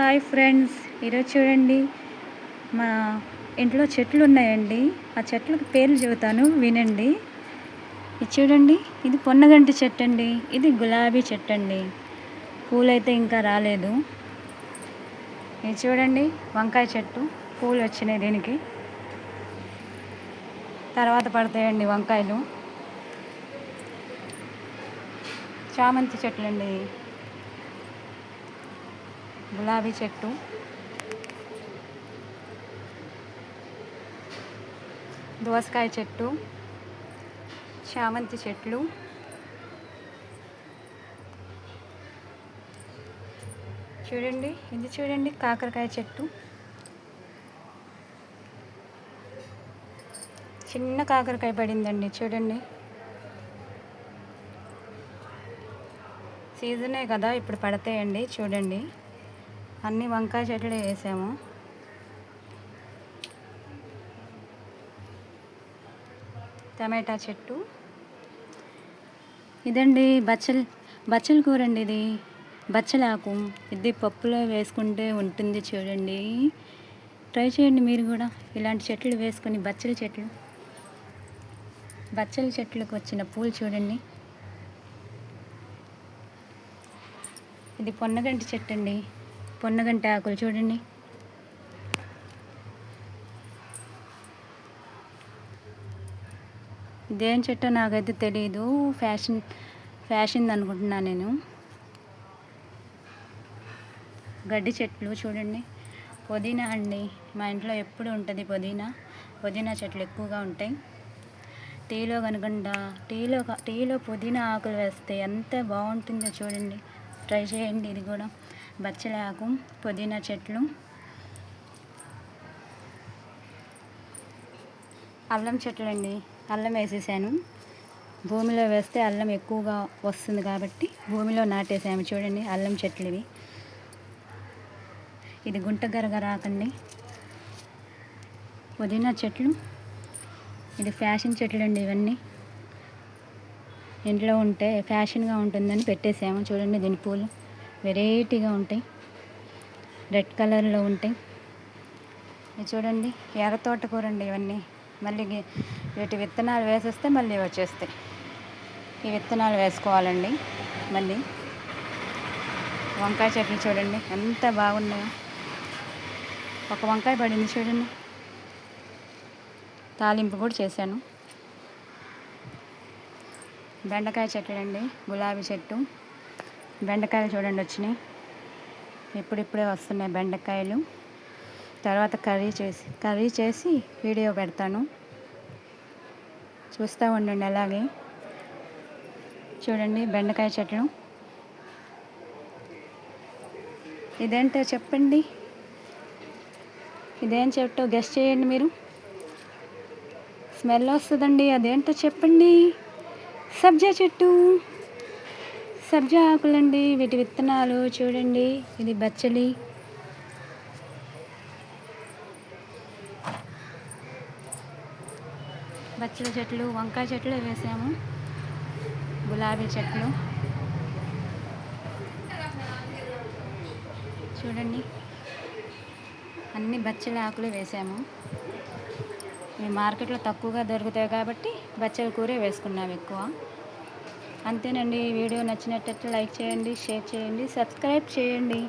Hi friends, ఈరోజు చూడండి మా ఇంట్లో చెట్లు ఉన్నాయండి. ఆ చెట్లకు పేర్లు చెబుతాను, వినండి. ఇది చూడండి, ఇది పొన్నగంటి చెట్టు అండి. ఇది గులాబీ చెట్టు అండి. పూలైతే ఇంకా రాలేదు. ఇది చూడండి, వంకాయ చెట్టు. పూలు వచ్చినాయి దీనికి, తర్వాత పడతాయండి వంకాయలు. చామంతి చెట్లు అండి. గులాబీ చెట్టు, దోసకాయ చెట్టు, చామంతి చెట్లు, చూడండి. ఇది చూడండి, కాకరకాయ చెట్టు. చిన్న కాకరకాయ పడిందండి, చూడండి. సీజనే కదా, ఇప్పుడు పడతాయండి. చూడండి, అన్ని వంకాయ చెట్లు వేసాము. టమాటా చెట్టు. ఇదండి బచ్చల కూర అండి. ఇది బచ్చలాకు. ఇది పప్పులో వేసుకుంటే ఉంటుంది, చూడండి. ట్రై చేయండి మీరు కూడా, ఇలాంటి చెట్లు వేసుకొని. బచ్చల చెట్లకు వచ్చిన పూలు చూడండి. ఇది పొన్నగంటి చెట్టు అండి. పొన్నగంటి ఆకులు చూడండి. ఇదేం చెట్టో నాకైతే తెలియదు. ఫ్యాషన్ అనుకుంటున్నా నేను. గడ్డి చెట్లు చూడండి. పుదీనా అండి, మా ఇంట్లో ఎప్పుడు ఉంటుంది పుదీనా చెట్లు ఎక్కువగా ఉంటాయి. టీలో కనుకుండా టీలో పుదీనా ఆకులు వేస్తే ఎంత బాగుంటుందో చూడండి. ట్రై చేయండి ఇది కూడా. బచ్చల ఆకు, పుదీనా చెట్లు, అల్లం చెట్లు అండి. అల్లం వేసేసాను. భూమిలో వేస్తే అల్లం ఎక్కువగా వస్తుంది కాబట్టి భూమిలో నాటేసాము. చూడండి, అల్లం చెట్లు ఇవి. ఇది గుంట గరగరాకండి, పుదీనా చెట్లు. ఇది ఫ్యాషన్ చెట్లు అండి. ఇవన్నీ ఇంట్లో ఉంటే ఫ్యాషన్గా ఉంటుందని పెట్టేసాము. చూడండి, దీని పూలు వెరైటీగా ఉంటాయి, రెడ్ కలర్లో ఉంటాయి. ఇది చూడండి, ఎర్ర తోటకూర అండి. ఇవన్నీ మళ్ళీ వీటి విత్తనాలు వేసేస్తే మళ్ళీ వచ్చేస్తాయి. ఈ విత్తనాలు వేసుకోవాలండి. మళ్ళీ వంకాయ చెట్లు చూడండి ఎంత బాగున్నాయో. ఒక వంకాయ పడింది చూడండి. తాలింపు కూడా చేశాను. బెండకాయ చెట్లు అండి. గులాబీ చెట్టు. బెండకాయలు చూడండి వచ్చినాయి. ఇప్పుడిప్పుడే వస్తున్నాయి బెండకాయలు. తర్వాత కర్రీ చేసి వీడియో పెడతాను, చూస్తూ ఉండండి. అలాగే చూడండి, బెండకాయ చెట్లు. ఇదేంటో చెప్పండి, ఇదేం చెట్టో గెస్ చేయండి మీరు. స్మెల్ వస్తుందండి, అదేంటో చెప్పండి. సబ్జా చెట్టు, సబ్జా ఆకులండి. వీటి విత్తనాలు చూడండి. ఇది బచ్చలి. బచ్చల చెట్లు, వంకాయ చెట్లు వేసాము. గులాబీ చెట్లు చూడండి, అన్ని బచ్చల ఆకులు వేసాము. ఇవి మార్కెట్లో తక్కువగా దొరుకుతాయి కాబట్టి బచ్చల కూరే వేసుకున్నాము ఎక్కువ. అంతేనండి. వీడియో నచ్చినట్లయితే లైక్ చేయండి, షేర్ చేయండి, సబ్స్క్రైబ్ చేయండి.